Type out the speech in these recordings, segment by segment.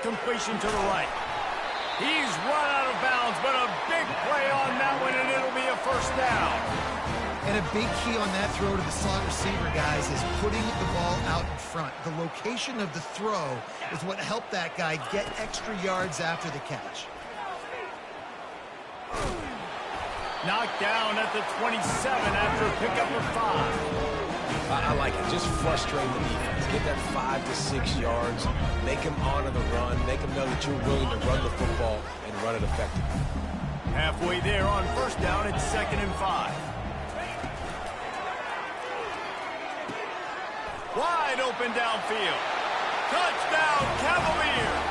completion to the right. He's run out of bounds, but a big play on that one, and it'll be a first down. And a big key on that throw to the slot receiver, guys, is putting the ball out in front. The location of the throw is what helped that guy get extra yards after the catch. Knocked down at the 27 after a pickup of 5. I like it. Just frustrating the defense. Get that 5 to 6 yards. Make them honor the run. Make them know that you're willing to run the football and run it effectively. Halfway there on first down, it's 2nd and 5. Wide open downfield. Touchdown, Cavaliers.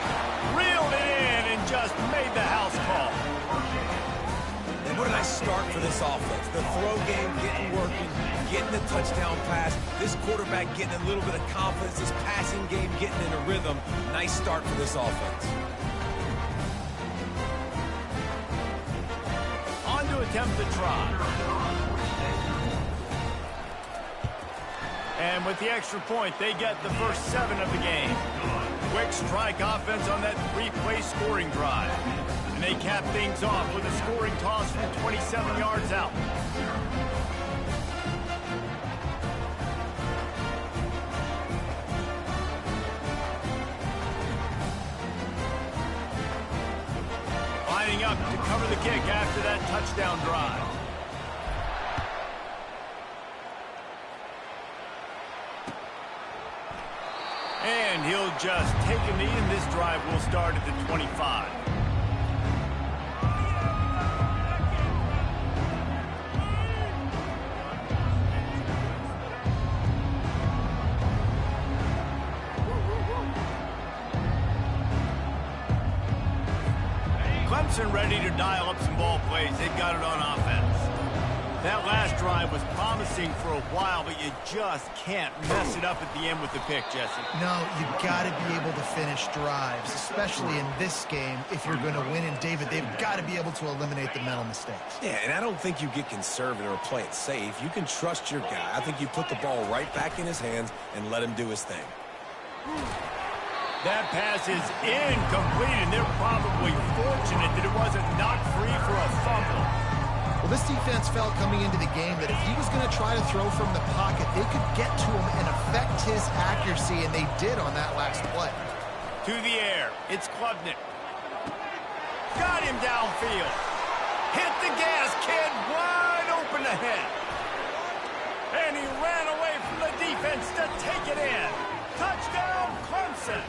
Reeled it in and just made the house call. And what a nice start for this offense. The throw game getting working, getting the touchdown pass. This quarterback getting a little bit of confidence. This passing game getting in a rhythm. Nice start for this offense. On to attempt the try. And with the extra point, they get the first 7 of the game. Quick strike offense on that 3-play scoring drive. And they cap things off with a scoring toss from 27 yards out. Lining up to cover the kick after that touchdown drive. And he'll just take a knee, and this drive will start at the 25. Clemson ready to dial up some ball plays. They've got it on offense. That last drive was promising for a while, but you just can't mess it up at the end with the pick, Jesse. No, you've got to be able to finish drives, especially in this game. If you're going to win, and David, they've got to be able to eliminate the mental mistakes. Yeah, and I don't think you get conservative or play it safe. You can trust your guy. I think you put the ball right back in his hands and let him do his thing. That pass is incomplete, and they're probably fortunate that it wasn't knocked free for a fumble. Well, this defense felt coming into the game that if he was going to try to throw from the pocket, they could get to him and affect his accuracy, and they did on that last play. To the air, it's Klubnik. Got him downfield. Hit the gas, kid, wide open ahead. And he ran away from the defense to take it in. Touchdown, Clemson.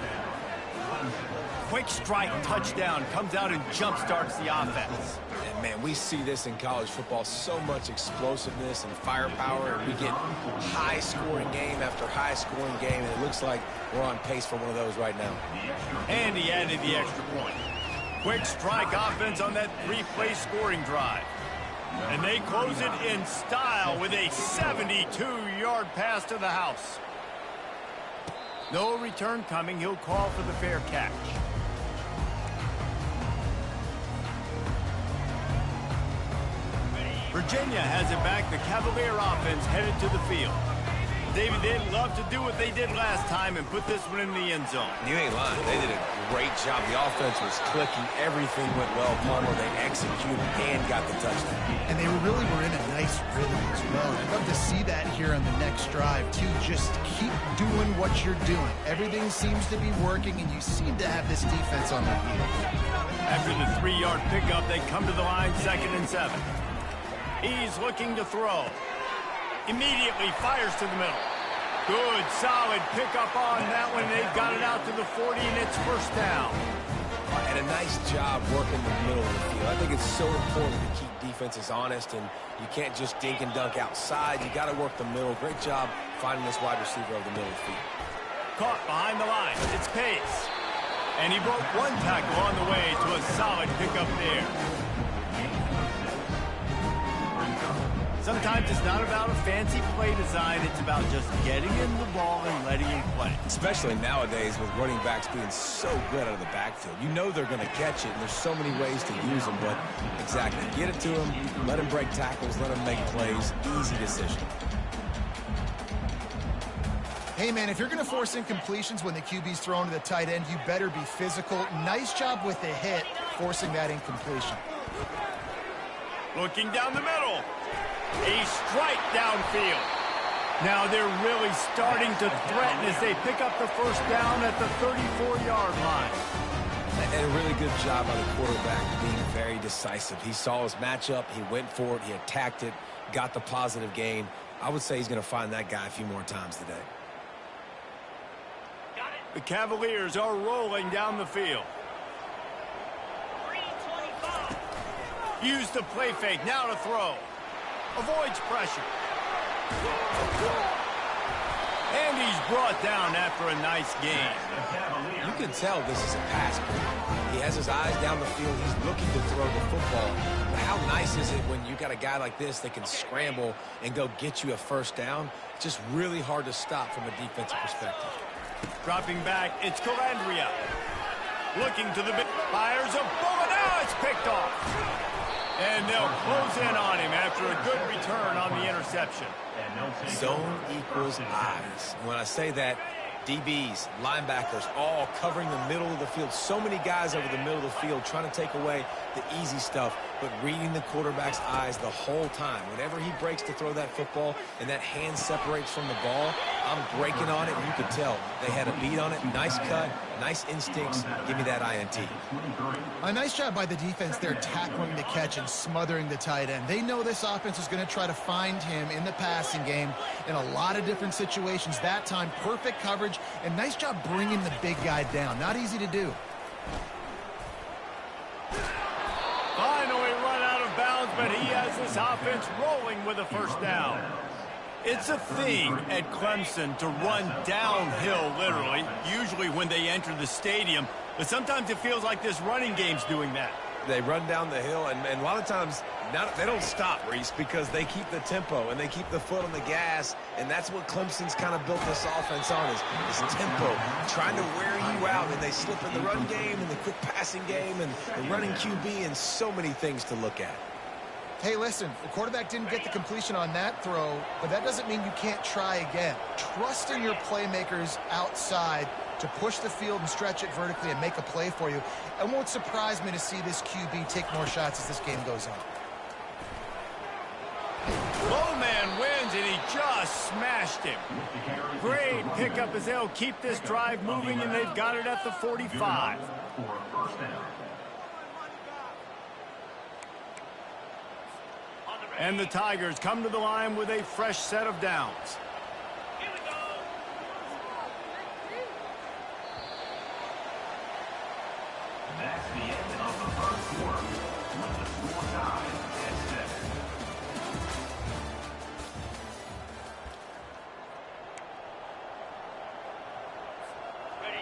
Quick strike touchdown comes out and jump-starts the offense. And, man, we see this in college football, so much explosiveness and firepower, and we get high-scoring game after high-scoring game, and it looks like we're on pace for one of those right now. And he added the extra point. Quick strike offense on that 3-play scoring drive. And they close it in style with a 72-yard pass to the house. No return coming. He'll call for the fair catch. Virginia has it back. The Cavalier offense headed to the field. David, they'd love to do what they did last time and put this one in the end zone. You ain't lying. They did a great job. The offense was clicking. Everything went well. Palmer, they executed and got the touchdown. And they really were in a nice rhythm as well. I'd love to see that here on the next drive, too. Just keep doing what you're doing. Everything seems to be working, and you seem to have this defense on their heels. After the 3-yard pickup, they come to the line, 2nd and 7. He's looking to throw. Immediately fires to the middle. Good, solid pickup on that one. They've got it out to the 40, and it's first down. And a nice job working the middle of the field. I think it's so important to keep defenses honest, and you can't just dink and dunk outside. You got to work the middle. Great job finding this wide receiver over the middle of the field. Caught behind the line. It's Pace. And he broke one tackle on the way to a solid pickup there. Sometimes it's not about a fancy play design. It's about just getting in the ball and letting him play. Especially nowadays with running backs being so good out of the backfield. You know they're going to catch it, and there's so many ways to use them. But exactly, get it to him, let him break tackles, let him make plays. Easy decision. Hey, man, if you're going to force incompletions when the QB's thrown to the tight end, you better be physical. Nice job with the hit, forcing that incompletion. Looking down the middle. A strike downfield. Now they're really starting to threaten as they pick up the first down at the 34-yard line. And a really good job by the quarterback being very decisive. He saw his matchup, he went for it, he attacked it, got the positive gain. I would say he's going to find that guy a few more times today. The Cavaliers are rolling down the field. Use the play fake, now to throw. Avoids pressure. And he's brought down after a nice gain. You can tell this is a pass play. He has his eyes down the field. He's looking to throw the football. But how nice is it when you got a guy like this that can scramble and go get you a first down? It's just really hard to stop from a defensive perspective. Dropping back, it's Calandria. Looking to the bit, fires a bullet. Now it's picked off. And they'll close in on him after a good return on the interception. Zone equals eyes. When I say that, DBs, linebackers, all covering the middle of the field. So many guys over the middle of the field trying to take away the easy stuff, but reading the quarterback's eyes the whole time. Whenever he breaks to throw that football and that hand separates from the ball, I'm breaking on it, and you could tell they had a beat on it. Nice cut, nice instincts. Give me that INT. A nice job by the defense there, tackling the catch and smothering the tight end. They know this offense is going to try to find him in the passing game in a lot of different situations. That time, perfect coverage, and nice job bringing the big guy down. Not easy to do. Finally run out of bounds, but he has this offense rolling with a first down. It's a thing at Clemson to run downhill, literally, usually when they enter the stadium. But sometimes it feels like this running game's doing that. They run down the hill, and a lot of times they don't stop, Reese, because they keep the tempo and they keep the foot on the gas, and that's what Clemson's kind of built this offense on, is tempo, trying to wear you out, and they slip in the run game and the quick passing game and the running QB, and so many things to look at. Hey, listen, the quarterback didn't get the completion on that throw, but that doesn't mean you can't try again. Trust in your playmakers outside to push the field and stretch it vertically and make a play for you. It won't surprise me to see this QB take more shots as this game goes on. Low man wins, and he just smashed him. Great pickup as they'll keep this drive moving, and they've got it at the 45. And the Tigers come to the line with a fresh set of downs. That's the end of the first quarter with the score tied at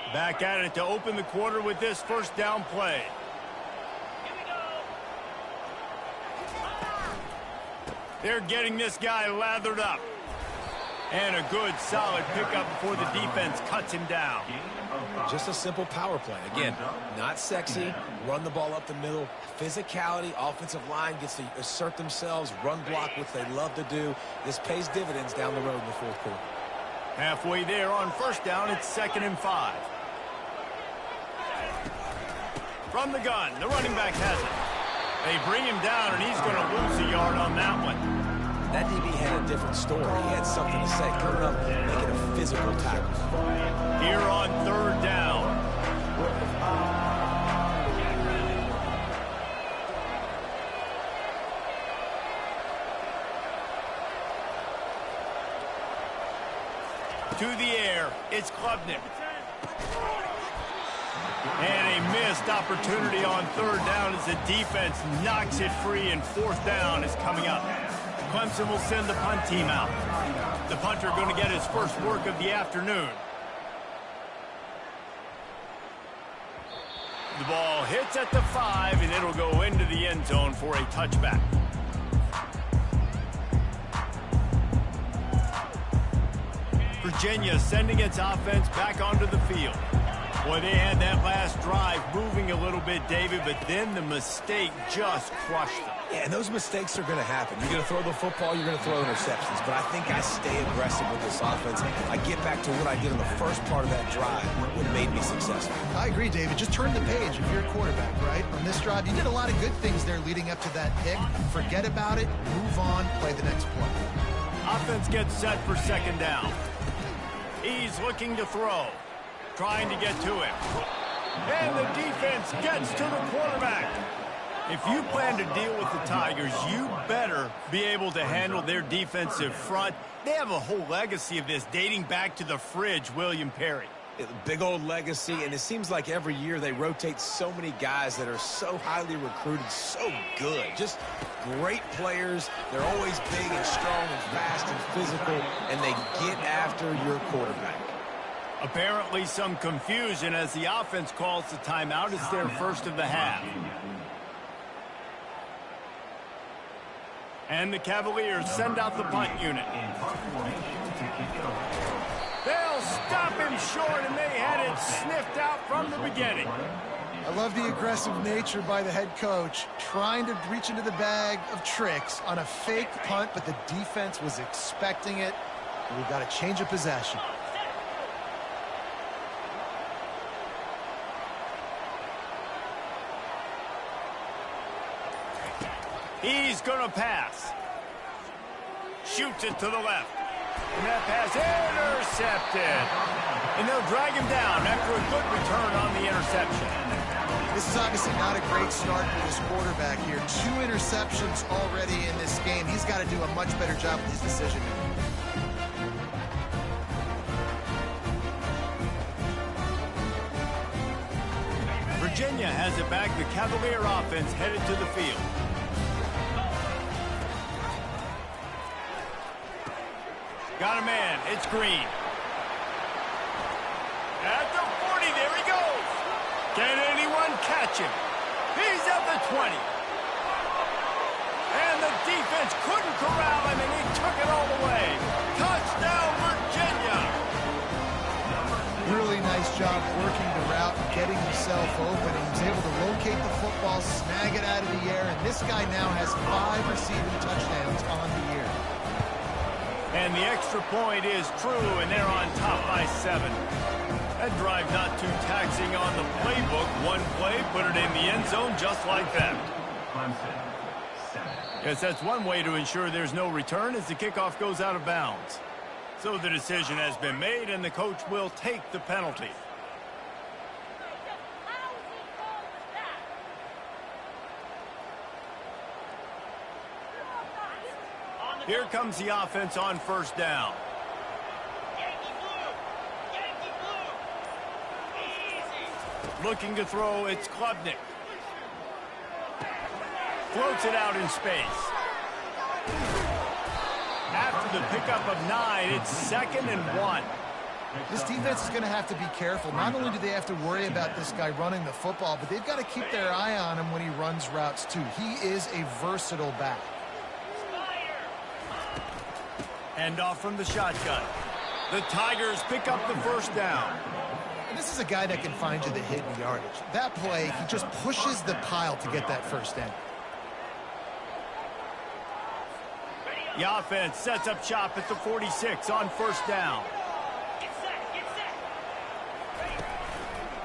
7. Back at it to open the quarter with this first down play. They're getting this guy lathered up. And a good, solid pickup before the defense cuts him down. Just a simple power play. Again, not sexy, run the ball up the middle. Physicality, offensive line gets to assert themselves, run block, which they love to do. This pays dividends down the road in the fourth quarter. Halfway there on first down, it's 2nd and 5. From the gun, the running back has it. They bring him down, and he's going to lose a yard on that one. That DB had a different story. He had something to say, coming up, making a physical tackle. Here on 3rd down. To the air, it's Klubnik. And a missed opportunity on 3rd down as the defense knocks it free, and 4th down is coming up. Clemson will send the punt team out. The punter going to get his first work of the afternoon. The ball hits at the 5, and it'll go into the end zone for a touchback. Virginia sending its offense back onto the field. Boy, they had that last drive moving a little bit, David, but then the mistake just crushed them. Yeah, and those mistakes are going to happen. You're going to throw the football, you're going to throw interceptions. But I think I stay aggressive with this offense. I get back to what I did in the first part of that drive, what made me successful. I agree, David. Just turn the page if you're a quarterback, right? On this drive, you did a lot of good things there leading up to that pick. Forget about it, move on, play the next play. Offense gets set for second down. He's looking to throw, trying to get to him. And the defense gets to the quarterback. If you plan to deal with the Tigers, you better be able to handle their defensive front. They have a whole legacy of this dating back to the fridge, William Perry. Big old legacy, and it seems like every year they rotate so many guys that are so highly recruited, so good. Just great players. They're always big and strong and fast and physical, and they get after your quarterback. Apparently some confusion as the offense calls the timeout. It's their first of the half. And the Cavaliers send out the punt unit. They'll stop him short, and they had it sniffed out from the beginning. I love the aggressive nature by the head coach, trying to reach into the bag of tricks on a fake punt, but the defense was expecting it. And we've got a change of possession. He's going to pass. Shoots it to the left. And that pass intercepted. And they'll drag him down after a good return on the interception. This is obviously not a great start for this quarterback here. 2 interceptions already in this game. He's got to do a much better job with his decision-making. Virginia has it back. The Cavalier offense headed to the field. Got a man. It's Green. At the 40, there he goes. Can anyone catch him? He's at the 20. And the defense couldn't corral him, and he took it all the way. Touchdown, Virginia. Really nice job working the route and getting himself open. He was able to locate the football, snag it out of the air, and this guy now has 5 receiving touchdowns on the year. And the extra point is true, and they're on top by 7. That drive not too taxing on the playbook. One play, put it in the end zone just like that. Yes, that's one way to ensure there's no return as the kickoff goes out of bounds. So the decision has been made, and the coach will take the penalty. Here comes the offense on first down. Looking to throw, it's Klubnik. Floats it out in space. After the pickup of 9, it's 2nd and 1. This defense is going to have to be careful. Not only do they have to worry about this guy running the football, but they've got to keep their eye on him when he runs routes too. He is a versatile back. Hand off from the shotgun. The Tigers pick up the first down. And this is a guy that can find you the hidden yardage. That play, he just pushes the pile to get that first down. The offense sets up shop at the 46 on first down.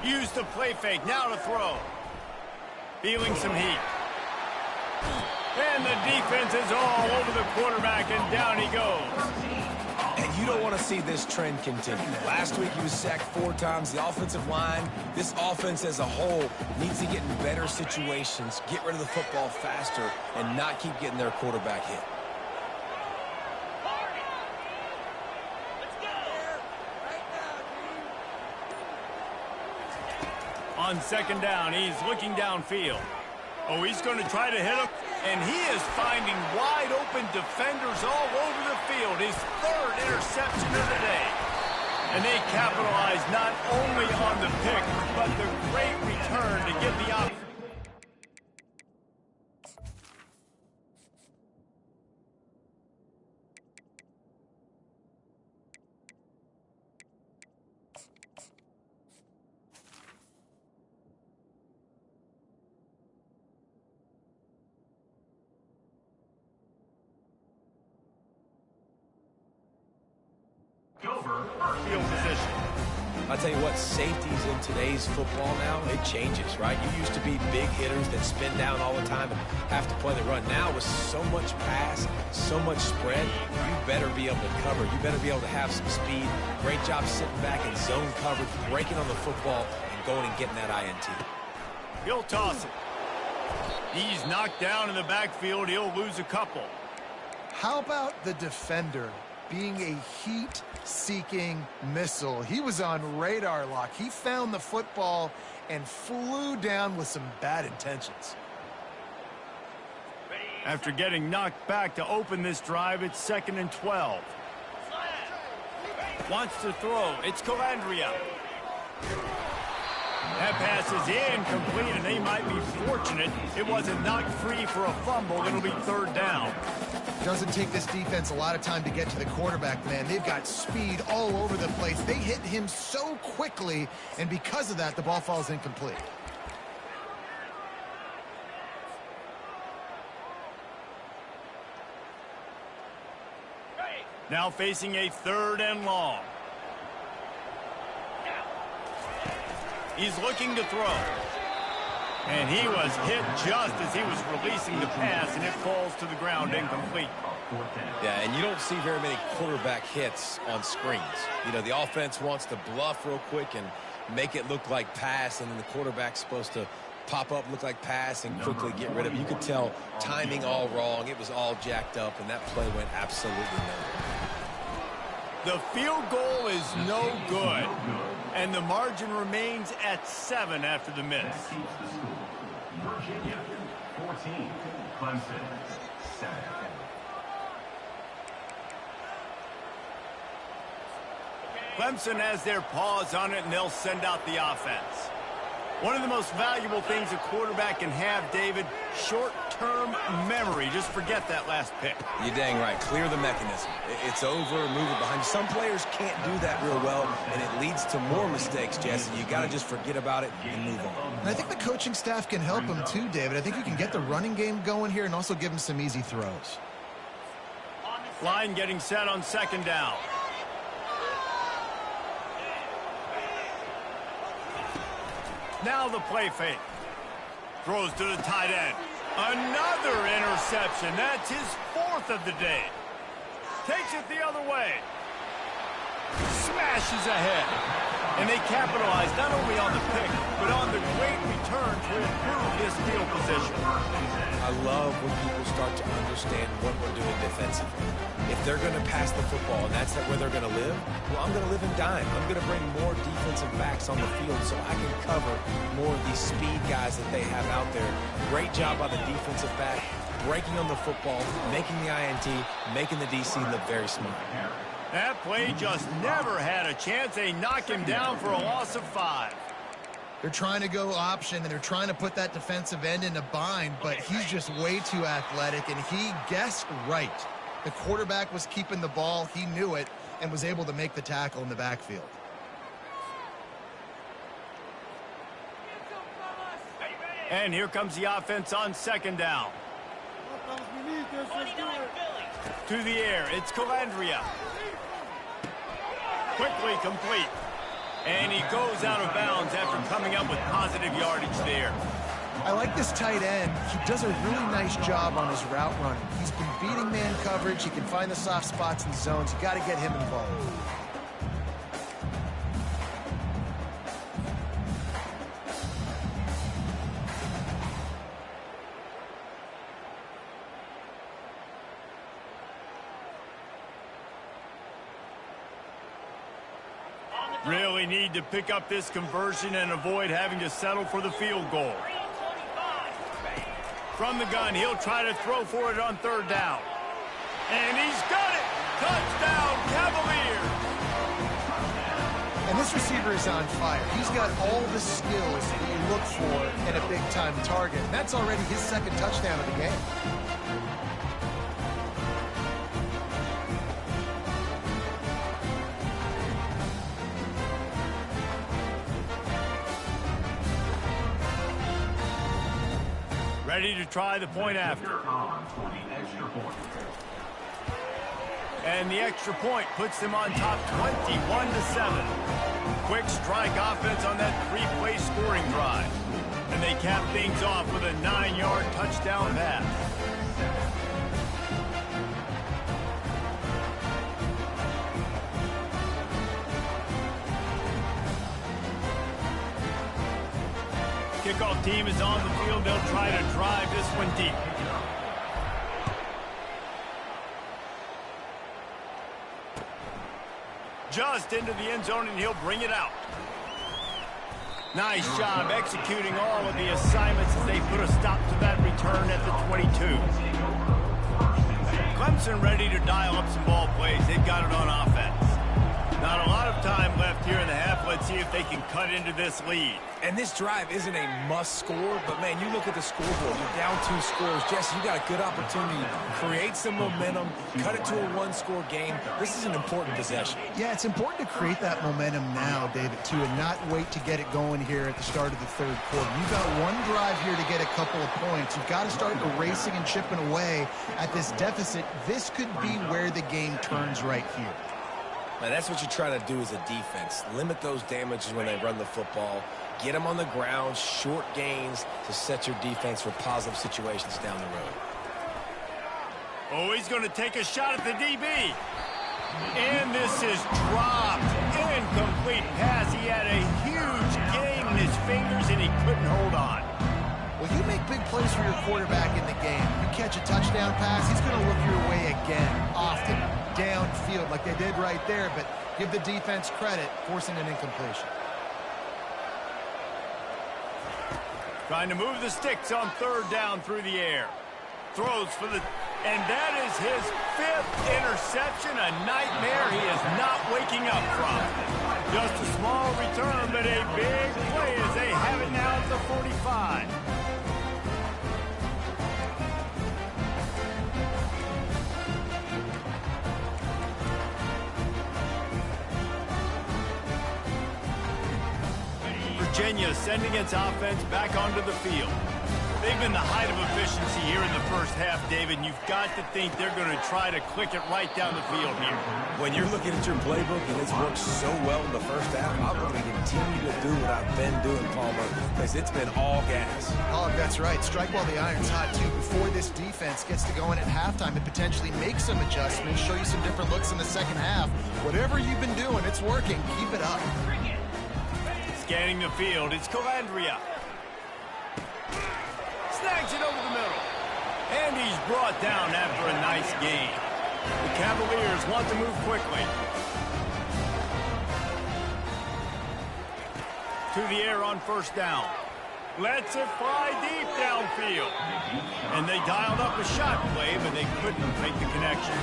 Use the play fake, now to throw. Feeling some heat. And the defense is all over the quarterback, and down he goes. And you don't want to see this trend continue. Last week he was sacked 4 times. The offensive line, this offense as a whole, needs to get in better situations, get rid of the football faster, and not keep getting their quarterback hit. On second down, he's looking downfield. Oh, he's going to try to hit him, and he is finding wide-open defenders all over the field. His 3rd interception of the day. And they capitalize not only on the pick, but the great return to give the offense. field position. I'll tell you what, safeties in today's football now, it changes, right? You used to be big hitters that spin down all the time and have to play the run. Now with so much pass, so much spread, you better be able to cover. You better be able to have some speed. Great job sitting back in zone coverage, breaking on the football, and going and getting that INT. He'll toss it. He's knocked down in the backfield. He'll lose a couple. How about the defender being a heat-seeking missile? He was on radar lock. He found the football and flew down with some bad intentions. After getting knocked back to open this drive, it's 2nd and 12. Wants to throw. It's Calandria. That pass is incomplete, and they might be fortunate it wasn't knocked free for a fumble. It'll be 3rd down. Doesn't take this defense a lot of time to get to the quarterback, man. They've got speed all over the place. They hit him so quickly, and because of that, the ball falls incomplete. Now facing a 3rd and long. He's looking to throw. And he was hit just as he was releasing the pass, and it falls to the ground incomplete. Yeah, and you don't see very many quarterback hits on screens. You know, the offense wants to bluff real quick and make it look like pass, and then the quarterback's supposed to pop up, look like pass, and quickly get rid of it. You could tell timing all wrong. It was all jacked up, and that play went absolutely nowhere. The field goal is no good, and the margin remains at 7 after the miss. Virginia 14, Clemson 7. Clemson has their paws on it, and they'll send out the offense. One of the most valuable things a quarterback can have, David, short-term memory. Just forget that last pick. You're dang right. Clear the mechanism. It's over, move it behind you. Some players can't do that real well, and it leads to more mistakes, Jesse. You got to just forget about it and move on. And I think the coaching staff can help him too, David. I think you can get the running game going here and also give him some easy throws. Line getting set on 2nd down. Now the play fake. Throws to the tight end. Another interception. That's his 4th of the day. Takes it the other way. Smashes ahead. And they capitalize not only on the pick, but on the great return to improve this field position. I love when people start to understand what we're doing defensively. If they're going to pass the football and that's where they're going to live, well, I'm going to live and dime. I'm going to bring more defensive backs on the field so I can cover more of these speed guys that they have out there. Great job by the defensive back, breaking on the football, making the INT, making the DC look very smart. That play just never had a chance. They knock him down for a loss of 5. They're trying to go option, and they're trying to put that defensive end in a bind, but he's just way too athletic, and he guessed right. The quarterback was keeping the ball. He knew it and was able to make the tackle in the backfield. And here comes the offense on 2nd down. To the air, it's Calandria. Quickly complete. And he goes out of bounds after coming up with positive yardage there. I like this tight end. He does a really nice job on his route running. He's been beating man coverage. He can find the soft spots and zones. You got to get him involved. Really need to pick up this conversion and avoid having to settle for the field goal. From the gun, he'll try to throw for it on 3rd down. And he's got it! Touchdown, Cavaliers! And this receiver is on fire. He's got all the skills that you look for in a big-time target. And that's already his 2nd touchdown of the game. Ready to try the point after. And the extra point puts them on top 21-7. Quick strike offense on that three-play scoring drive. And they cap things off with a 9-yard touchdown pass. Kickoff team is on the field. They'll try to drive this one deep. Just into the end zone, and he'll bring it out. Nice job executing all of the assignments as they put a stop to that return at the 22. Clemson ready to dial up some ball plays. They've got it on offense. Not a lot of time left here in the half. Let's see if they can cut into this lead. And this drive isn't a must score, but man, you look at the scoreboard, you're down 2 scores. Jesse, you got a good opportunity to create some momentum, cut it to a 1-score game. This is an important possession. Yeah, it's important to create that momentum now, David, too, and not wait to get it going here at the start of the third quarter. You've got one drive here to get a couple of points. You've got to start erasing and chipping away at this deficit. This could be where the game turns right here. Now, that's what you try to do as a defense. Limit those damages when they run the football. Get them on the ground, short gains to set your defense for positive situations down the road. Oh, he's going to take a shot at the DB. And this is dropped. Incomplete pass. He had a huge game in his fingers, and he couldn't hold on. Well, you make big plays for your quarterback in the game. You catch a touchdown pass, he's going to look your way again, often, downfield like they did right there, but give the defense credit, forcing an incompletion. Trying to move the sticks on third down through the air. Throws for the... And that is his 5th interception, a nightmare he is not waking up from. Just a small return, but a big play as they have it now at the 45. Virginia sending its offense back onto the field. They've been the height of efficiency here in the first half, David, and you've got to think they're going to try to click it right down the field here. When you're looking at your playbook and it's worked so well in the first half, I'm going to continue to do what I've been doing, Palmer, because it's been all gas. Oh, that's right. Strike while the iron's hot, too. Before this defense gets to go in at halftime and potentially make some adjustments, show you some different looks in the second half. Whatever you've been doing, it's working. Keep it up. Scanning the field, it's Calandria. Snags it over the middle. And he's brought down after a nice gain. The Cavaliers want to move quickly. To the air on first down. Lets it fly deep downfield. And they dialed up a shot play, but they couldn't make the connection.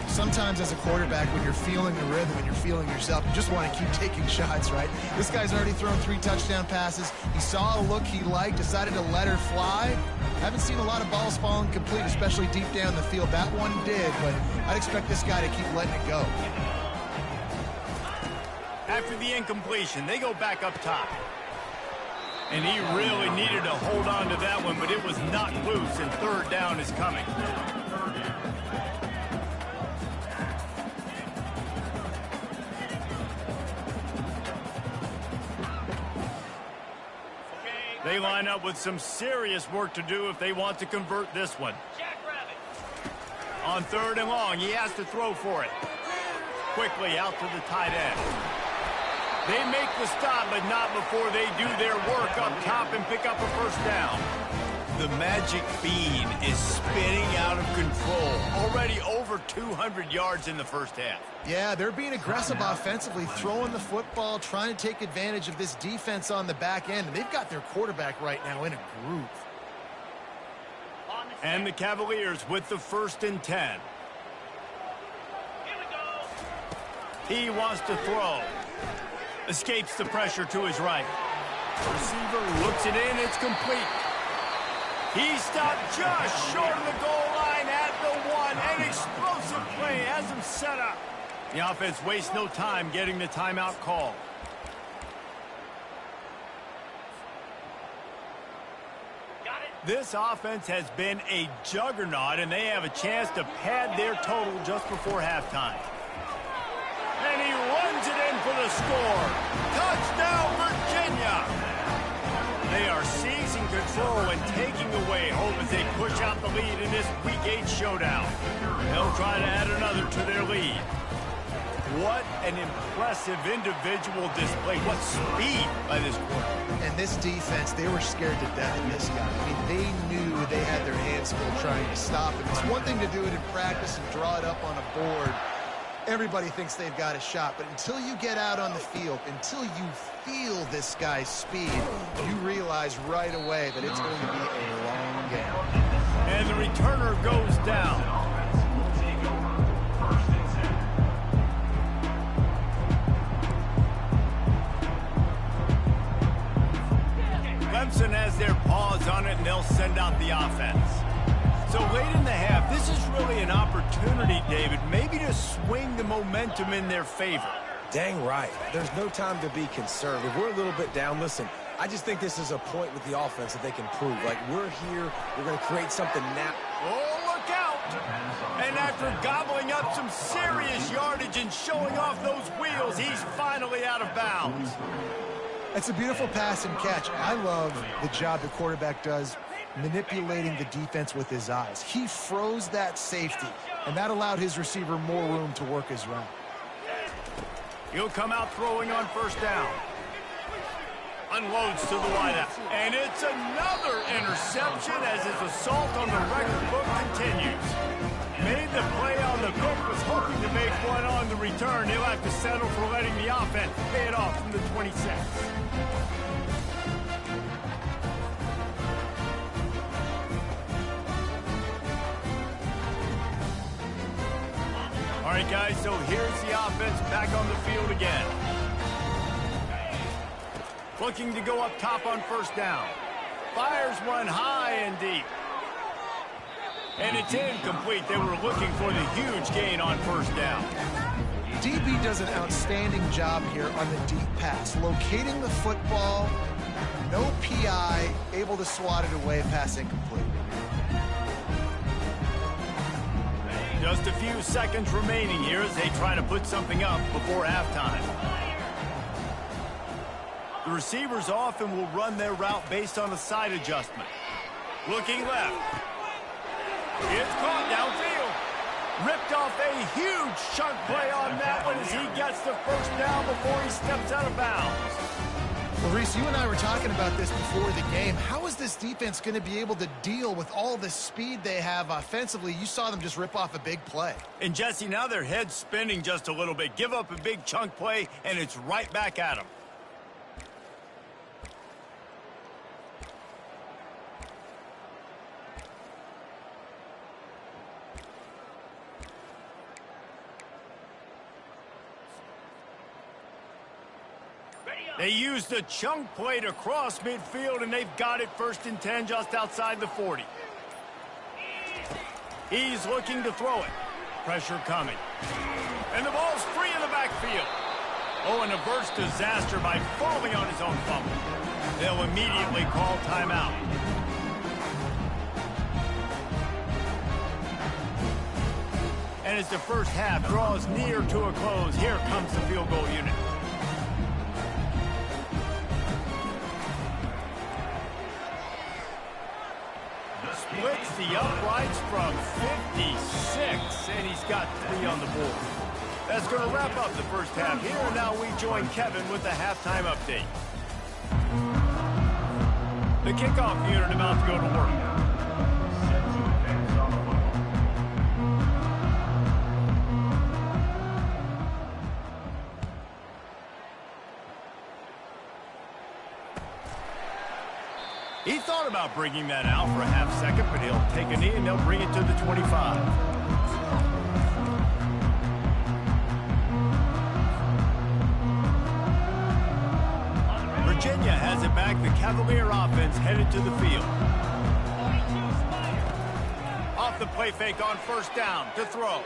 Sometimes as a quarterback, when you're feeling the rhythm and you're feeling yourself, you just want to keep taking shots, right? This guy's already thrown 3 touchdown passes. He saw a look he liked, decided to let her fly. Haven't seen a lot of balls falling complete, especially deep down the field. That one did, but I'd expect this guy to keep letting it go. After the incompletion, they go back up top. And he really needed to hold on to that one, but it was knocked loose, and third down is coming. They line up with some serious work to do if they want to convert this one. On third and long, he has to throw for it. Quickly out to the tight end. They make the stop, but not before they do their work up top and pick up a first down. The magic bean is spinning out of control. Already over 200 yards in the first half. Yeah, they're being aggressive offensively, throwing the football, trying to take advantage of this defense on the back end. And they've got their quarterback right now in a groove. And the Cavaliers with the 1st and 10. Here we go. He wants to throw. Escapes the pressure to his right. Receiver looks it in. It's complete. He stopped just short of the goal line at the 1. An explosive play has him set up. The offense wastes no time getting the timeout call. Got it. This offense has been a juggernaut, and they have a chance to pad their total just before halftime. And he runs it in for the score. Touchdown, Virginia! They are seizing control and taking away hope as they push out the lead in this Week 8 showdown. They'll try to add another to their lead. What an impressive individual display. What speed by this quarterback. And this defense, they were scared to death of this guy. I mean, they knew they had their hands full trying to stop him. It's one thing to do it in practice and draw it up on a board. Everybody thinks they've got a shot, but until you get out on the field, until you feel this guy's speed, you realize right away that it's going to be a long game. And the returner goes down. Clemson has their paws on it, and they'll send out the offense. So late in the half, this is really an opportunity, David, maybe to swing the momentum in their favor. Dang right. There's no time to be concerned. If we're a little bit down, listen, I just think this is a point with the offense that they can prove. Like, we're here, we're going to create something now. Oh, look out! And after gobbling up some serious yardage and showing off those wheels, he's finally out of bounds. It's a beautiful pass and catch. I love the job the quarterback does manipulating the defense with his eyes. He froze that safety, and that allowed his receiver more room to work his route. He'll come out throwing on first down. Unloads to the wideout. And it's another interception as his assault on the record book continues. Made the play on the pick, was hoping to make one on the return. He'll have to settle for letting the offense pay it off from the 26. All right, guys, so here's the offense back on the field again. Looking to go up top on first down. Fires one high and deep. And it's incomplete. They were looking for the huge gain on first down. DB does an outstanding job here on the deep pass. Locating the football, no PI, able to swat it away, pass incomplete. Just a few seconds remaining here as they try to put something up before halftime. The receivers often will run their route based on a side adjustment. Looking left. It's caught downfield. Ripped off a huge chunk play on that one as he gets the first down before he steps out of bounds. Well, Reese, you and I were talking about this before the game. How is this defense going to be able to deal with all the speed they have offensively? You saw them just rip off a big play. And, Jesse, now their head's spinning just a little bit. Give up a big chunk play, and it's right back at them. They used the chunk play to cross midfield, and they've got it 1st and 10 just outside the 40. He's looking to throw it. Pressure coming. And the ball's free in the backfield. Oh, and averts disaster by falling on his own fumble. They'll immediately call timeout. And as the first half draws near to a close, here comes the field goal unit. Splits the uprights from 56, and he's got 3 on the board. That's going to wrap up the first half here, and now we join Kevin with the halftime update. The kickoff unit about to go to work. He thought about bringing that out for a half second, but he'll take a knee and they'll bring it to the 25. Virginia has it back. The Cavalier offense headed to the field. Off the play fake on first down to throw.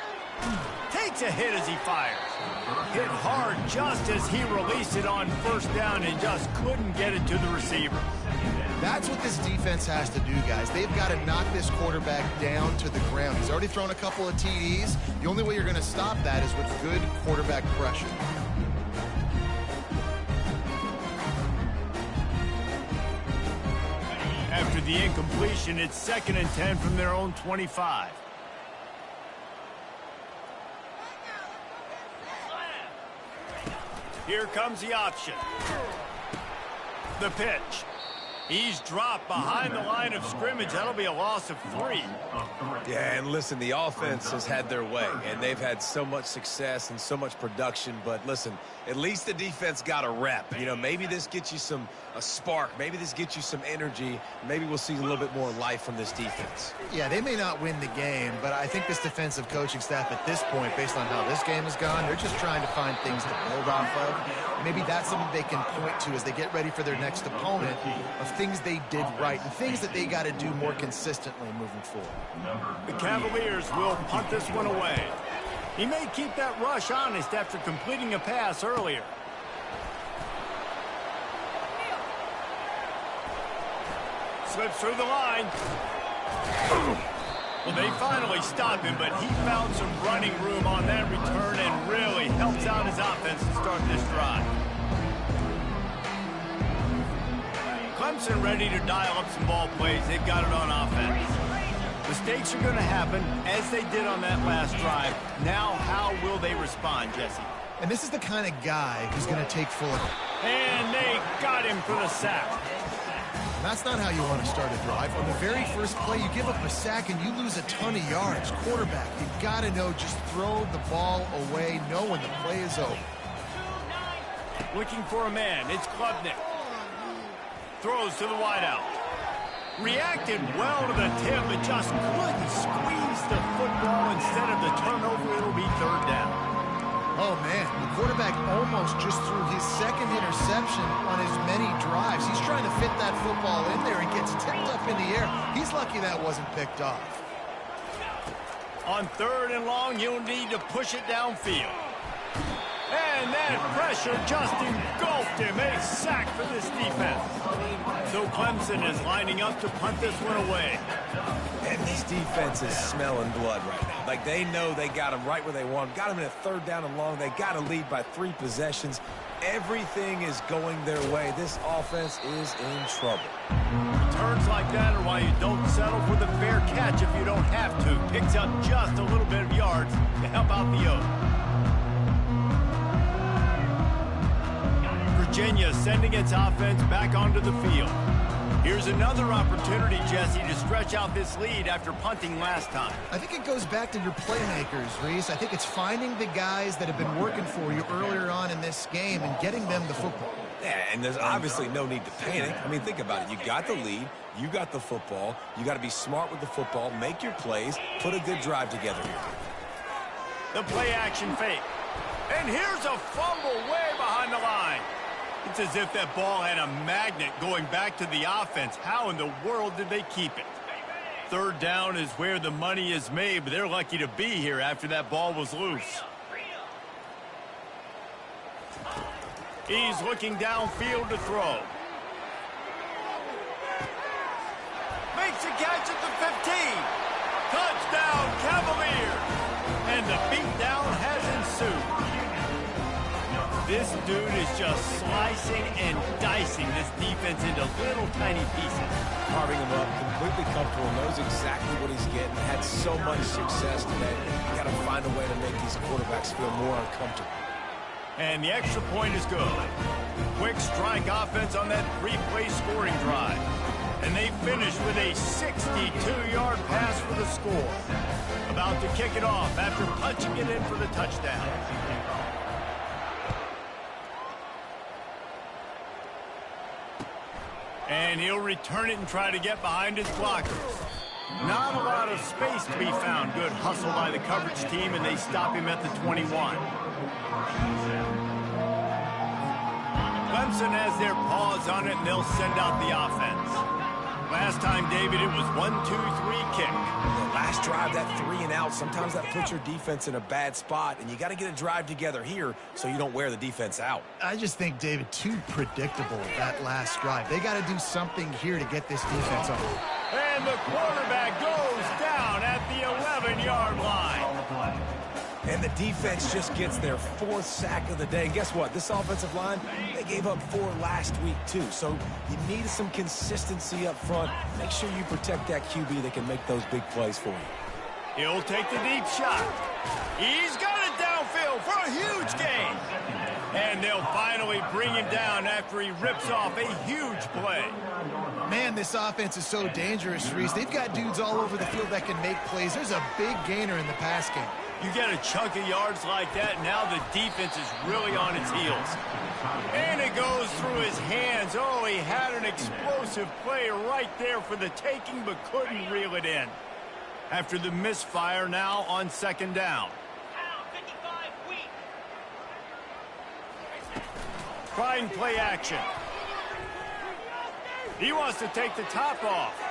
Takes Takes a hit as he fires. Hit hard just as he released it on first down and just couldn't get it to the receiver. That's what this defense has to do, guys. They've got to knock this quarterback down to the ground. He's already thrown a couple of TDs. The only way you're going to stop that is with good quarterback pressure. After the incompletion, it's 2nd and 10 from their own 25. Here comes the option. The pitch. He's dropped behind the line of scrimmage. That'll be a loss of 3. Yeah, and listen, the offense has had their way, and they've had so much success and so much production. But listen, at least the defense got a rep. You know, maybe this gets you a spark. Maybe this gets you some energy. Maybe we'll see a little bit more life from this defense. Yeah, they may not win the game, but I think this defensive coaching staff at this point, based on how this game has gone, they're just trying to find things to build off of. Maybe that's something they can point to as they get ready for their next opponent of things they did right and things that they got to do more consistently moving forward. The Cavaliers will punt this one away. He may keep that rush honest after completing a pass earlier. Slips through the line. Well, they finally stopped him, but he found some running room on that return and really helps out his offense to start this drive. Clemson ready to dial up some ball plays. They've got it on offense. Mistakes are going to happen, as they did on that last drive. Now, how will they respond, Jesse? And this is the kind of guy who's going to take full. And they got him for the sack. And that's not how you want to start a drive. On the very first play, you give up a sack and you lose a ton of yards. Quarterback, you've got to know, just throw the ball away, know when the play is over. Looking for a man. It's Klubnik. Throws to the wideout. Reacted well to the tip, but just couldn't squeeze the football. Instead of the turnover, it'll be 3rd down. Oh, man, the quarterback almost just threw his 2nd interception on as many drives. He's trying to fit that football in there and gets tipped up in the air. He's lucky that wasn't picked off. On 3rd and long, you'll need to push it downfield. And that pressure just engulfed him. A sack for this defense. So Clemson is lining up to punt this one away. And this defense is smelling blood right now. Like, they know they got him right where they want him. Got him in a 3rd down and long. They got to lead by 3 possessions. Everything is going their way. This offense is in trouble. Returns like that are why you don't settle for the fair catch if you don't have to. Picks up just a little bit of yards to help out the Oaks. Virginia sending its offense back onto the field. Here's another opportunity, Jesse, to stretch out this lead after punting last time. I think it goes back to your playmakers, Reese. I think it's finding the guys that have been working for you earlier on in this game and getting them the football. Yeah, and there's obviously no need to panic. I mean, think about it. You got the lead. You got the football. You got to be smart with the football, make your plays, put a good drive together here. The play-action fake. And here's a fumble way behind the line. It's as if that ball had a magnet going back to the offense. How in the world did they keep it? 3rd down is where the money is made, but they're lucky to be here after that ball was loose. He's looking downfield to throw. Makes a catch at the 15. Touchdown, Cavaliers. And the beatdown has ensued. This dude is just slicing and dicing this defense into little tiny pieces. Carving him up, completely comfortable, knows exactly what he's getting, had so much success today. You got to find a way to make these quarterbacks feel more uncomfortable. And the extra point is good. Quick strike offense on that 3-play scoring drive. And they finish with a 62-yard pass for the score. About to kick it off after punching it in for the touchdown. And he'll return it and try to get behind his blockers. Not a lot of space to be found. Good hustle by the coverage team, and they stop him at the 21. Clemson has their paws on it, and they'll send out the offense. Last time, David, it was 1-2-3 kick. The last drive, that 3 and out, sometimes that puts your defense in a bad spot, and you got to get a drive together here so you don't wear the defense out. I just think, David, too predictable, that last drive. They got to do something here to get this defense on. And the quarterback goes down at the 11-yard line. And the defense just gets their 4th sack of the day. And guess what? This offensive line, they gave up 4 last week, too. So you need some consistency up front. Make sure you protect that QB that can make those big plays for you. He'll take the deep shot. He's got it downfield for a huge gain. And they'll finally bring him down after he rips off a huge play. Man, this offense is so dangerous, Reese. They've got dudes all over the field that can make plays. There's a big gainer in the pass game. You get a chunk of yards like that, now the defense is really on its heels. And it goes through his hands. Oh, he had an explosive play right there for the taking, but couldn't reel it in. After the misfire, now on 2nd down. Trying play action. He wants to take the top off.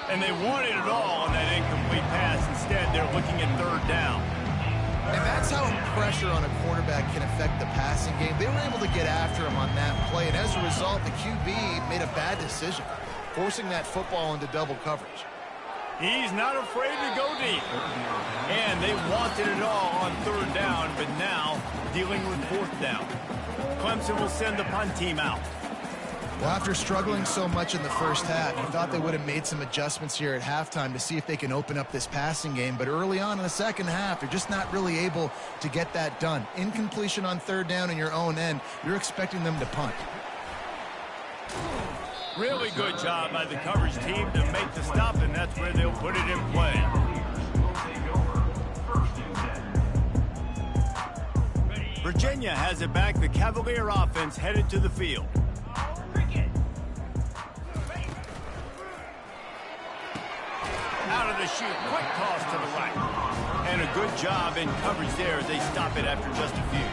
And they wanted it all on that incomplete pass. Instead, they're looking at 3rd down. And that's how pressure on a quarterback can affect the passing game. They were able to get after him on that play, and as a result, the QB made a bad decision, forcing that football into double coverage. He's not afraid to go deep. And they wanted it all on 3rd down, but now dealing with 4th down. Clemson will send the punt team out. Well, after struggling so much in the first half, you thought they would have made some adjustments here at halftime to see if they can open up this passing game. But early on in the second half, they're just not really able to get that done. Incompletion on 3rd down in your own end, you're expecting them to punt. Really good job by the coverage team to make the stop, and that's where they'll put it in play. Virginia has it back. The Cavalier offense headed to the field. Out of the chute, quick toss to the right. And a good job in coverage there as they stop it after just a few.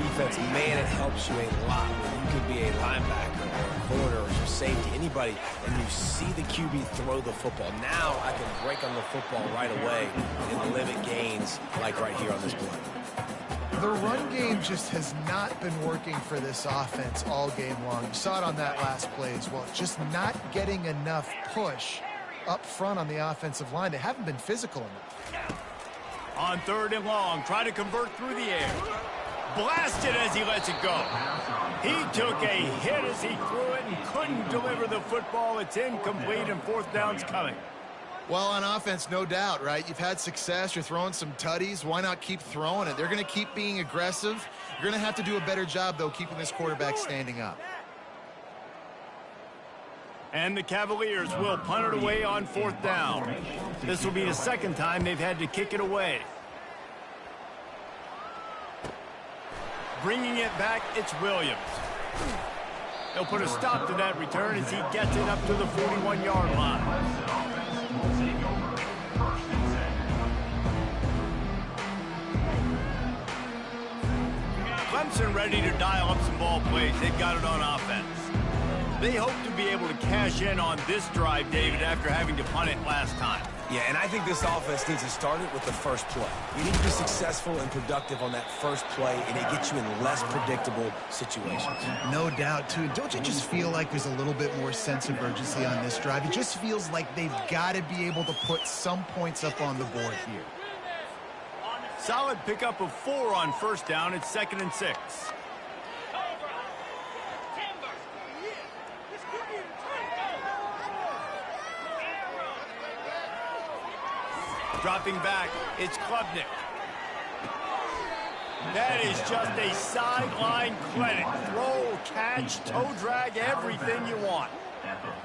Defense, man, it helps you a lot when you can be a linebacker or a corner or safety, anybody, and you see the QB throw the football. Now I can break on the football right away and limit gains like right here on this play. The run game just has not been working for this offense all game long. You saw it on that last play as well. Just not getting enough push up front on the offensive line. They haven't been physical enough. On 3rd and long, try to convert through the air. Blasted as he lets it go. He took a hit as he threw it and couldn't deliver the football. It's incomplete, and 4th down's coming. Well, on offense, no doubt, right? You've had success. You're throwing some tutties. Why not keep throwing it? They're going to keep being aggressive. You're going to have to do a better job, though, keeping this quarterback standing up. And the Cavaliers will punt it away on 4th down. This will be the 2nd time they've had to kick it away. Bringing it back, it's Williams. They'll put a stop to that return as he gets it up to the 41-yard line. Clemson ready to dial up some ball plays. They've got it on offense. They hope to be able to cash in on this drive, David, after having to punt it last time. Yeah, and I think this offense needs to start it with the first play. You need to be successful and productive on that first play, and it gets you in less predictable situations. No doubt, too. Don't you just feel like there's a little bit more sense of urgency on this drive? It just feels like they've got to be able to put some points up on the board here. Solid pickup of 4 on 1st down. It's 2nd and 6. Dropping back, it's Klubnik. That is just a sideline clinic. Throw, catch, toe drag, everything you want.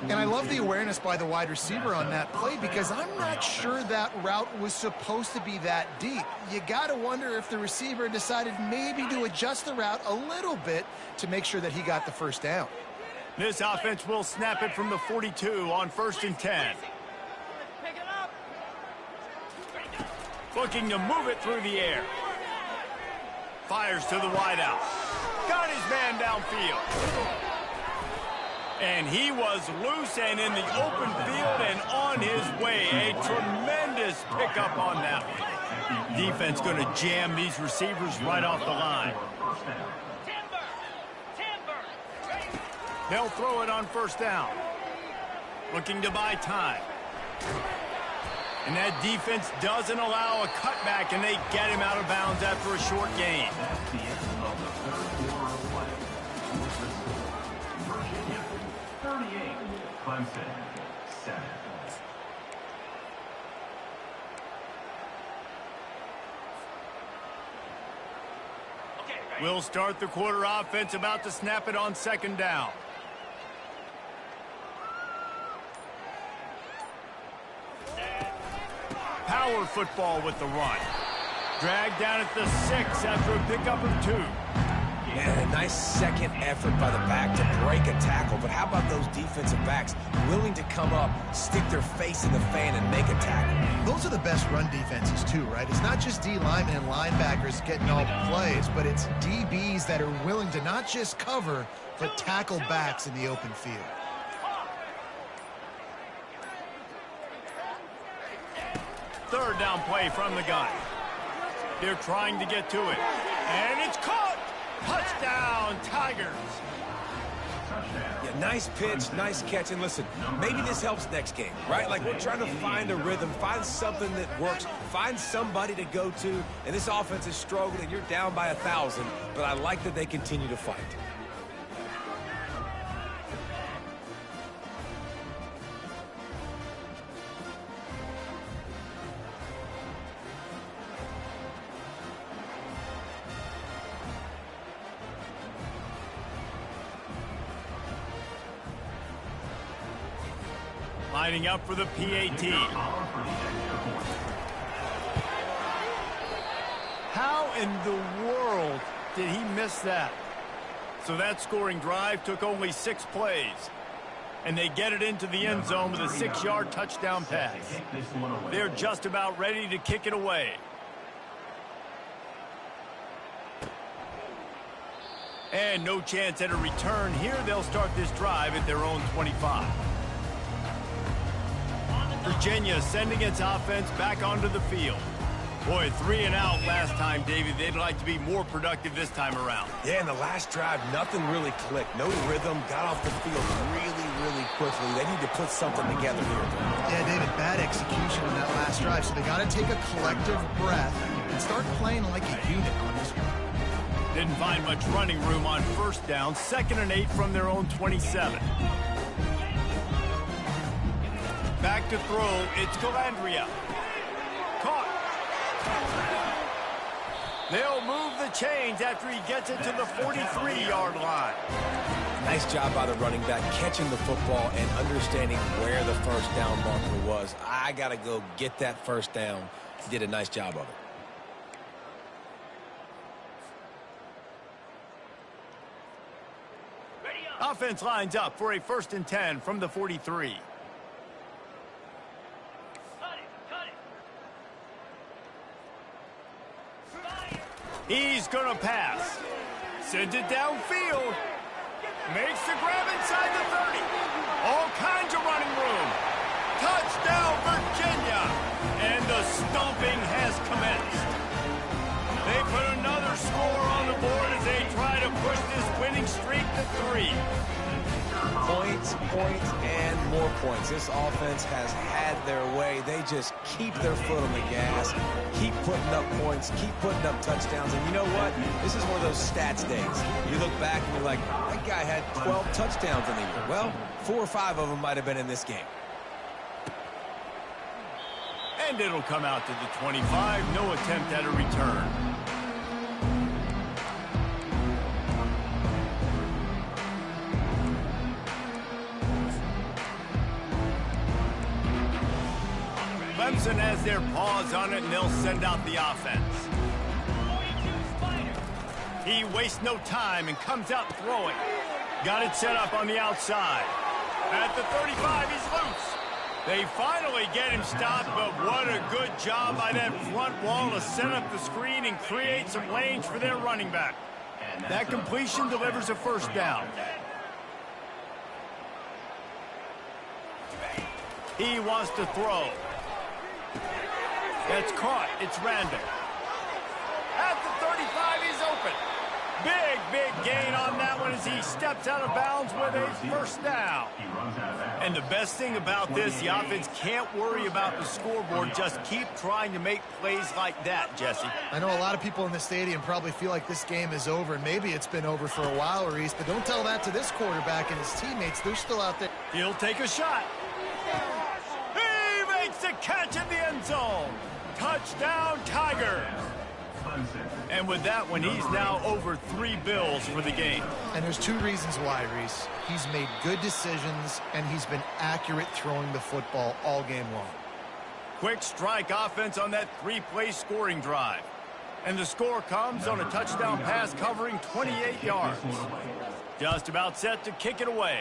And I love the awareness by the wide receiver on that play because I'm not sure that route was supposed to be that deep. You got to wonder if the receiver decided maybe to adjust the route a little bit to make sure that he got the 1st down. This offense will snap it from the 42 on 1st and 10. Looking to move it through the air. Fires to the wideout. Got his man downfield. And he was loose and in the open field and on his way. A tremendous pickup on that one. Defense going to jam these receivers right off the line. They'll throw it on first down. Looking to buy time. And that defense doesn't allow a cutback, and they get him out of bounds after a short gain. That's the end of the third quarter of play. Virginia, 38. Clemson, 7. We'll start the quarter offense, about to snap it on second down. Power football with the run. Dragged down at the 6 after a pickup of 2. Man, a nice second effort by the back to break a tackle. But how about those defensive backs willing to come up, stick their face in the fan, and make a tackle? Those are the best run defenses, too, right? It's not just D linemen and linebackers getting all the plays, but it's DBs that are willing to not just cover, but tackle backs in the open field. Third down play from the gun. They're trying to get to it. And it's caught! Touchdown, Tigers! Yeah, nice pitch, nice catch. And listen, maybe this helps next game, right? Like, we're trying to find a rhythm, find something that works, find somebody to go to. And this offense is struggling. You're down by 1,000, but I like that they continue to fight. Lining up for the PAT. How in the world did he miss that? So that scoring drive took only 6 plays. And they get it into the end zone with a 6-yard touchdown pass. They're just about ready to kick it away. And no chance at a return here. They'll start this drive at their own 25. Virginia sending its offense back onto the field. Boy, 3 and out last time, David. They'd like to be more productive this time around. Yeah, in the last drive, nothing really clicked. No rhythm, got off the field really quickly. They need to put something together here. Yeah, David, bad execution in that last drive, so they got to take a collective breath and start playing like a unit on this one. Didn't find much running room on first down. 2nd and 8 from their own 27. Back to throw, it's Calandria. Caught. They'll move the chains after he gets it to the 43-yard line. Nice job by the running back, catching the football and understanding where the first down marker was. I got to go get that first down. He did a nice job of it. Offense lines up for a 1st and 10 from the 43. He's going to pass. Sends it downfield. Makes the grab inside the 30. All kinds of running room. Touchdown, Virginia. And the stomping has commenced. They put another score on the board as they try to push this winning streak to 3. Points, and more points. This offense has had their way. They just keep their foot on the gas, keep putting up points, keep putting up touchdowns. And you know what? This is one of those stats days. You look back and you're like, that guy had 12 touchdowns in the year. Well, 4 or 5 of them might have been in this game. And it'll come out to the 25. No attempt at a return. Clemson has their paws on it, and they'll send out the offense. He wastes no time and comes out throwing. Got it set up on the outside. At the 35, he's loose. They finally get him stopped, but what a good job by that front wall to set up the screen and create some lanes for their running back. That completion delivers a 1st down. He wants to throw. That's caught. It's random. At the 35, he's open. Big gain on that one as he steps out of bounds with a first down. And the best thing about this, the offense can't worry about the scoreboard. Just keep trying to make plays like that, Jesse. I know a lot of people in the stadium probably feel like this game is over, and maybe it's been over for a while, Reese, but don't tell that to this quarterback and his teammates. They're still out there. He'll take a shot. He makes a catch in the end zone. Touchdown, Tigers. And with that one, he's now over 3 bills for the game. And there's 2 reasons why, Reese. He's made good decisions, and he's been accurate throwing the football all game long. Quick strike offense on that 3-play scoring drive. And the score comes on a touchdown pass covering 28 yards. Just about set to kick it away.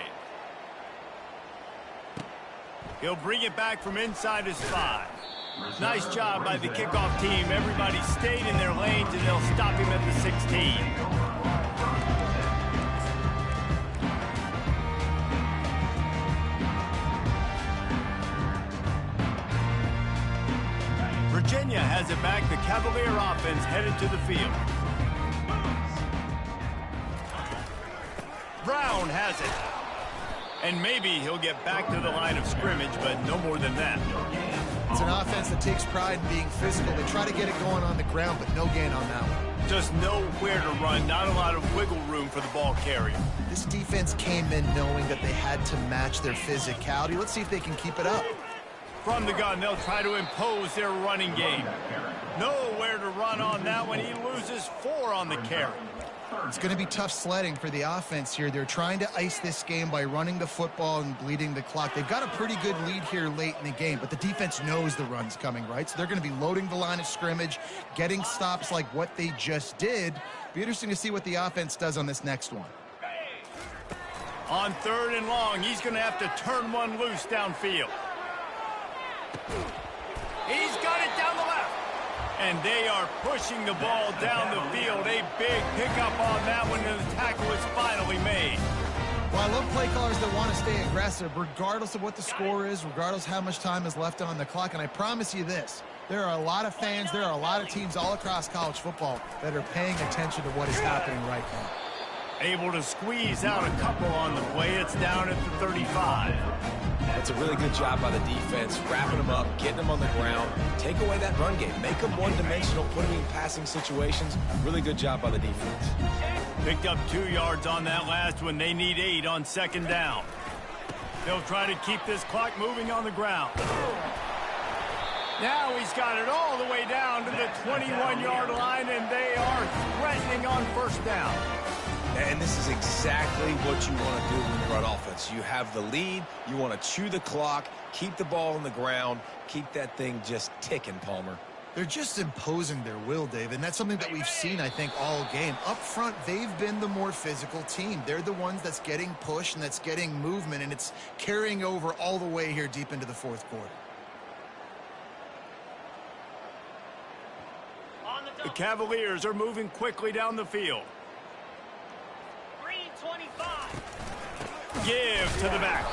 He'll bring it back from inside his 5. Nice job by the kickoff team. Everybody stayed in their lanes, and they'll stop him at the 16. Virginia has it back. The Cavalier offense headed to the field. Brown has it. And maybe he'll get back to the line of scrimmage, but no more than that. It's an offense that takes pride in being physical. They try to get it going on the ground, but no gain on that one. Just nowhere to run, not a lot of wiggle room for the ball carrier. This defense came in knowing that they had to match their physicality. Let's see if they can keep it up. From the gun, they'll try to impose their running game. Nowhere to run on that one. He loses 4 on the carry. It's going to be tough sledding for the offense here. They're trying to ice this game by running the football and bleeding the clock. They've got a pretty good lead here late in the game, but the defense knows the run's coming, right? So they're going to be loading the line of scrimmage, getting stops like what they just did. Be interesting to see what the offense does on this next one. On 3rd and long, he's going to have to turn one loose downfield. He's got it down the left. And they are pushing the ball down the field. A big pickup on that one, and the tackle is finally made. Well, I love play callers that want to stay aggressive, regardless of what the score is, regardless how much time is left on the clock. And I promise you this, there are a lot of fans, there are a lot of teams all across college football that are paying attention to what is happening right now. Able to squeeze out a couple on the play. It's down at the 35. That's a really good job by the defense, wrapping them up, getting them on the ground, take away that run game, make them one-dimensional, put them in passing situations. Really good job by the defense. Picked up 2 yards on that last one. They need 8 on 2nd down. They'll try to keep this clock moving on the ground. Now he's got it all the way down to the 21-yard line, and they are threatening on 1st down. And this is exactly what you want to do when you run offense. You have the lead. You want to chew the clock, keep the ball on the ground, keep that thing just ticking, Palmer. They're just imposing their will, Dave, and that's something that we've seen, I think, all game. Up front, they've been the more physical team. They're the ones that's getting pushed and that's getting movement, and it's carrying over all the way here deep into the 4th quarter. The Cavaliers are moving quickly down the field. Give to the back.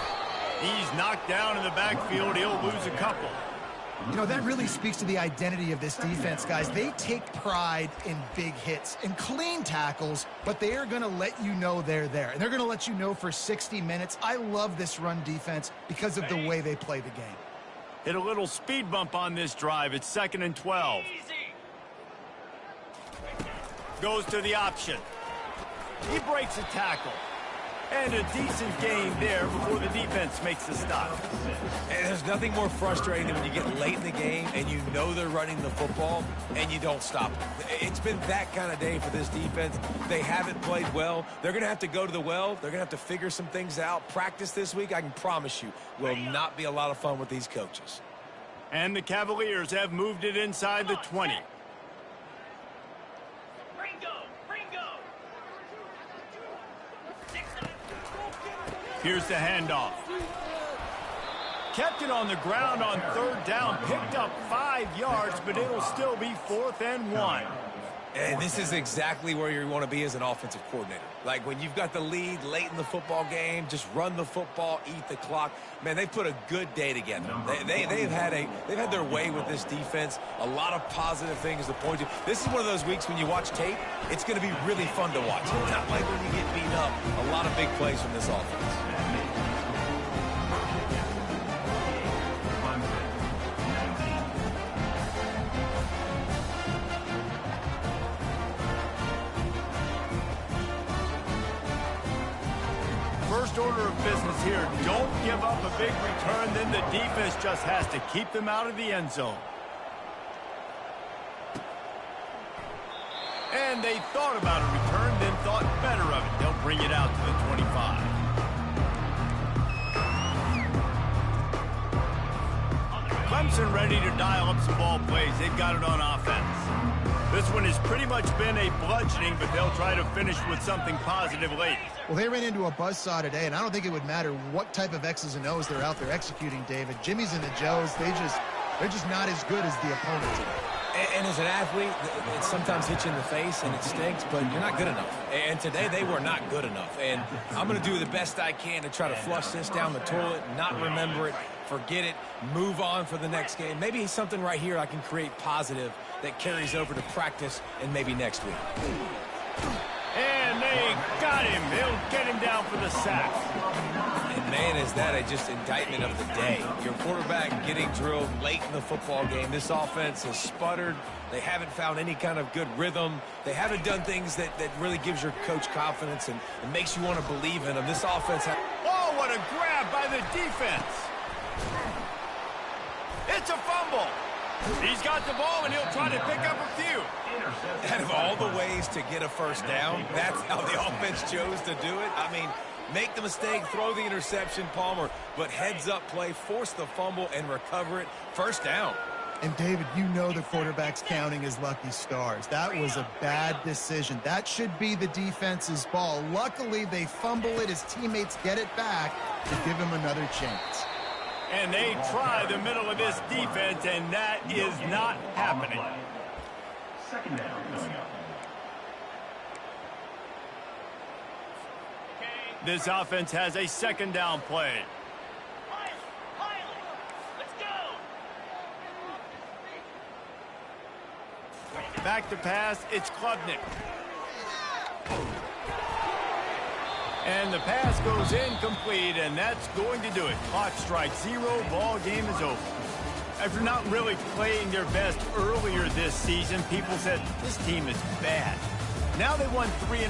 He's knocked down in the backfield. He'll lose a couple. You know, that really speaks to the identity of this defense, guys. They take pride in big hits and clean tackles, but they are going to let you know they're there. And they're going to let you know for 60 minutes. I love this run defense because of the way they play the game. Hit a little speed bump on this drive. It's 2nd and 12. Goes to the option. He breaks a tackle. And a decent gain there before the defense makes the stop. And there's nothing more frustrating than when you get late in the game and you know they're running the football and you don't stop them. It's been that kind of day for this defense. They haven't played well. They're going to have to go to the well. They're going to have to figure some things out. Practice this week, I can promise you, will not be a lot of fun with these coaches. And the Cavaliers have moved it inside the 20. Here's the handoff. Kept it on the ground on 3rd down. Picked up 5 yards, but it'll still be 4th and 1. And this is exactly where you want to be as an offensive coordinator. Like when you've got the lead late in the football game, just run the football, eat the clock. Man, they put a good day together. They've had their way with this defense. A lot of positive things to point to. This is one of those weeks when you watch tape, it's going to be really fun to watch. It's not like when you get beat up. A lot of big plays from this offense. First order of business here, don't give up a big return, then the defense just has to keep them out of the end zone. And they thought about a return, then thought better of it. They'll bring it out to the 25. Clemson ready to dial up some ball plays. They've got it on offense. This one has pretty much been a bludgeoning, but they'll try to finish with something positive late. Well, they ran into a buzzsaw today, and I don't think it would matter what type of X's and O's they're out there executing, David. Jimmy's and the Joes, they're just not as good as the opponent. And as an athlete, it sometimes hits you in the face and it stinks, but you're not good enough. And today they were not good enough. And I'm going to do the best I can to try to flush this down the toilet, not remember it, forget it, move on for the next game. Maybe something right here I can create positive that carries over to practice and maybe next week. And they got him. They'll get him down for the sack. And man, is that just indictment of the day. Your quarterback getting drilled late in the football game. This offense has sputtered. They haven't found any kind of good rhythm. They haven't done things that really gives your coach confidence and makes you want to believe in them. This offense... Oh, what a grab by the defense. It's a fumble. He's got the ball, and he'll try to pick up a few. Out of all the ways to get a first down, that's how the offense chose to do it. I mean, make the mistake, throw the interception, Palmer, but heads-up play, force the fumble, and recover it. First down. And, David, you know the quarterback's counting his lucky stars. That was a bad decision. That should be the defense's ball. Luckily, they fumble it. His teammates get it back to give him another chance. And they try the middle of this defense, and that is not happening. Second down coming up. This offense has a second down play. Back to pass, it's Klubnik. And the pass goes incomplete, and that's going to do it. Clock strikes 0, ball game is over. After not really playing their best earlier this season, people said this team is bad. Now they won 3